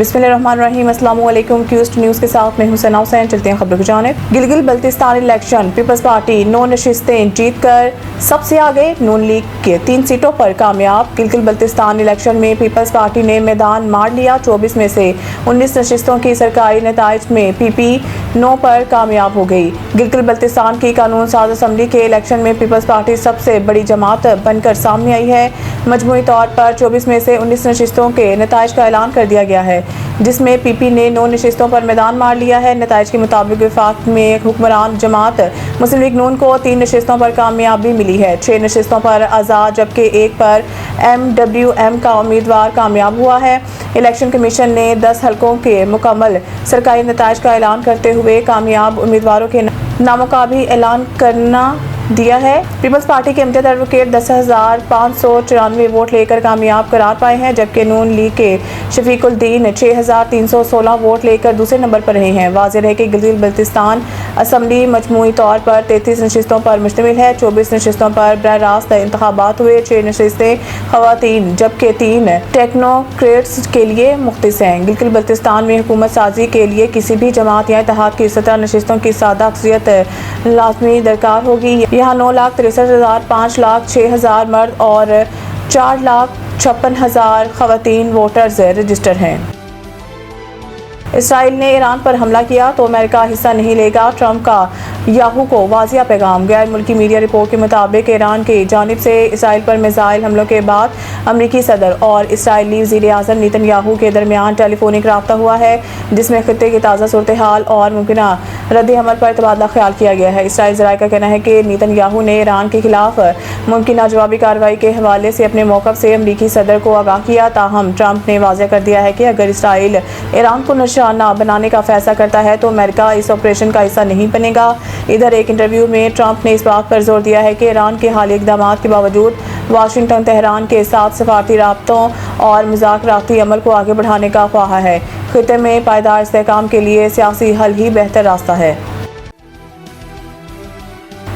बिस्मिल्लाहिर्रहमानिर्रहीम। अस्सलाम वालेकुम। क्यूस्ट न्यूज़ के साथ मैं हुसैन हुसैन। चलते हैं खबरों की जानिब। Gilgit Baltistan election, Peoples Party 9 नशिस्तें जीत कर सबसे आगे, नून लीग के 3 सीटों पर कामयाब। गिलगित बल्तिस्तान इलेक्शन में पीपल्स पार्टी ने मैदान मार लिया। 24 में से 19 नशिस्तों की सरकारी नताइज में पीपी 9 पर कामयाब हो गई। गिलगित बल्तिस्तान की कानून साज असम्बली के इलेक्शन में पीपल्स पार्टी सबसे बड़ी जमात बनकर सामने आई है। मजमूई तौर पर 24 में से 19 नशिस्तों के नताइज का ऐलान कर दिया गया है, जिसमें पीपी ने 9 नशिस्तों पर मैदान मार लिया है। नताइज के मुताबिक वफाक में हुक्मरान जमात मुस्लिम लीग नून को 3 नशिस्तों पर कामयाबी मिली है। 6 नशिस्तों पर आज़ाद जबकि 1 पर MWM का उम्मीदवार कामयाब हुआ है। इलेक्शन कमीशन ने 10 हलकों के मुकम्मल सरकारी नताइज का ऐलान करते हुए कामयाब उम्मीदवारों के नामों का भी ऐलान करना दिया है। पीपल्स पार्टी के इम्तियाज एडवोकेट 10,594 वोट लेकर कामयाब करार पाए हैं, जबकि नून लीग के शफीकुद्दीन 6,316 वोट लेकर दूसरे नंबर पर रहे हैं। वाज़ेह है कि गिलगित बल्तिस्तान असम्बली मजमूई तौर पर 33 नशिस्तों पर मुश्तमिल है। 24 नशिस्तों पर बरह रास्त इंतखाबात हुए। 6 नशिस्तें खवातीन जबकि 3 टेक्नोक्रेट्स के लिए मुख्तस हैं। गिलगित बल्तिस्तान में हुकूमत साजी के लिए किसी भी जमात या इत्तेहाद की 17 नशिस्तों की सादा अक्सरियत लाजमी दरकार होगी। यहाँ 9,63,000, 5,06,000 मर्द और 4,56,000 खवातीन वोटर्स रजिस्टर हैं। इसराइल ने ईरान पर हमला किया तो अमेरिका हिस्सा नहीं लेगा, ट्रंप का याहू को वाज़िया पैगाम। गैर मुल्की मीडिया रिपोर्ट के मुताबिक ईरान की जानिब से इसराइल पर मिसाइल हमलों के बाद अमरीकी सदर और इसराइली वज़ीर आज़म नेतन्याहू के दरमियान टेलीफोनिक राब्ता हुआ है, जिसमें खित्ते की ताज़ा सूरत हाल और मुमकिन रद्द अमल पर तबादला ख्याल किया गया है। इसराइल ज़राए का कहना है कि नेतन्याहू ने ईरान के खिलाफ मुमकिन जवाबी कार्रवाई के हवाले से अपने मौक़िफ़ से अमरीकी सदर को आगाह किया। ताहम ट्रंप ने वाज़ेह कर दिया है कि अगर इसराइल ईरान को निशाना बनाने का फैसला करता है तो अमेरिका इस ऑपरेशन का हिस्सा नहीं बनेगा। इधर एक इंटरव्यू में ट्रंप ने इस बात पर जोर दिया है कि ईरान के हालिया इक़दाम के बावजूद वाशिंगटन तेहरान के साथ सफारती राब्तों और मुज़ाकराती अमल को आगे बढ़ाने का ख्वाह है। खित्ते में पायदार इस्तेहकाम के लिए सियासी हल ही बेहतर रास्ता है।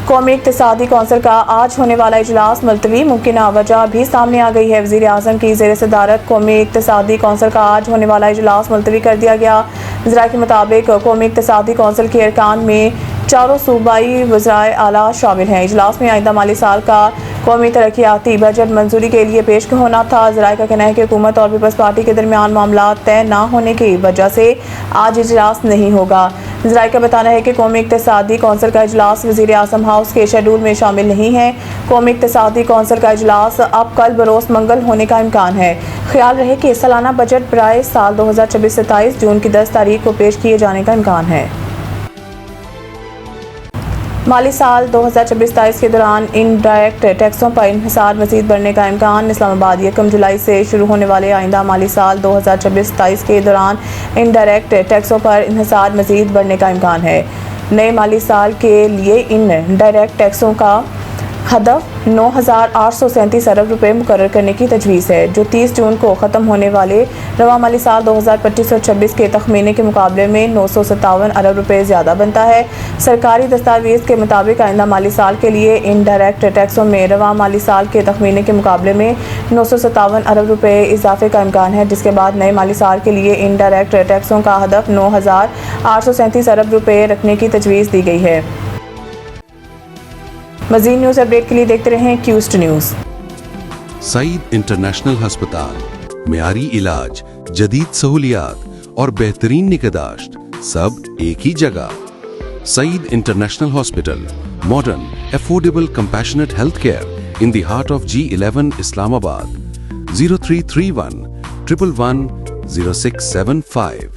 कौमी इक़्तिसादी कौंसिल का आज होने वाला इजलास मुलतवी, मुमकिन वजह भी सामने आ गई है। वज़ीर आज़म की ज़ेर सदारत कौमी इक़्तिसादी कौंसिल का आज होने वाला इजलास मुलतवी कर दिया गया। ज़राए के मुताबिक कौमी इक़्तिसादी कौंसिल के अरकान में 4 सूबाई वज़राए आला शामिल हैं। इजलास में आइंदा माली साल का कौमी तरक्याती बजट मंजूरी के लिए पेश होना था। ज़राए का कहना है कि हुकूमत और पीपल्स पार्टी के दरमियान मामला तय न होने की वजह से आज इजलास नहीं होगा। ज़राए का बताना है कि कौमी इक़्तिसादी कौंसिल का इजलास वज़ीर आज़म हाउस के शेड्यूल में शामिल नहीं है। कौमी इक़्तिसादी कौंसिल का इजलास अब कल बरोज़ मंगल होने का इम्कान है। ख्याल रहे कि सालाना बजट बराए साल 2026-27 जून की 10 तारीख को पेश किए जाने का इम्कान है। माली साल 2026-27 के दौरान इनडायरेक्ट टैक्सों पर इन्हिसार मज़ीद बढ़ने का इम्कान। इस्लामाबाद 1 जुलाई से शुरू होने वाले आइंदा माली साल 2026-27 के दौरान इनडायरेक्ट टैक्सों पर इन्हिसार मज़ीद बढ़ने का इम्कान है। नए माली साल के लिए इन डायरेक्ट टैक्सों का हदफ 9,837 अरब रुपये मुकर्रर करने की तजवीज़ है, जो 30 जून को ख़त्म होने वाले रवा माली साल 2025-26 के तखमीने के मुकाबले में 957 अरब रुपये ज़्यादा बनता है। सरकारी दस्तावेज़ के मुताबिक आइंदा माली साल के लिए इनडायरेक्ट टैक्सों में रवा माली साल के तखमीने के मुकाबले में 957 अरब रुपये इजाफे का इम्कान है, जिसके बाद नए माली साल के लिए इनडायरेक्ट टैक्सों का हदफ 9,837 अरब रुपये रखने की तजवीज़ दी गई है। मज़ीद न्यूज़ अपडेट के लिए देखते रहें क्यूस्ट न्यूज़। सईद इंटरनेशनल हस्पताल, मियारी इलाज, जदीद सहूलियात और बेहतरीन निगहदाश्त सब एक ही जगह। Saeed international hospital, modern, affordable, compassionate health care in the heart of G11 Islamabad. 0331 111 0675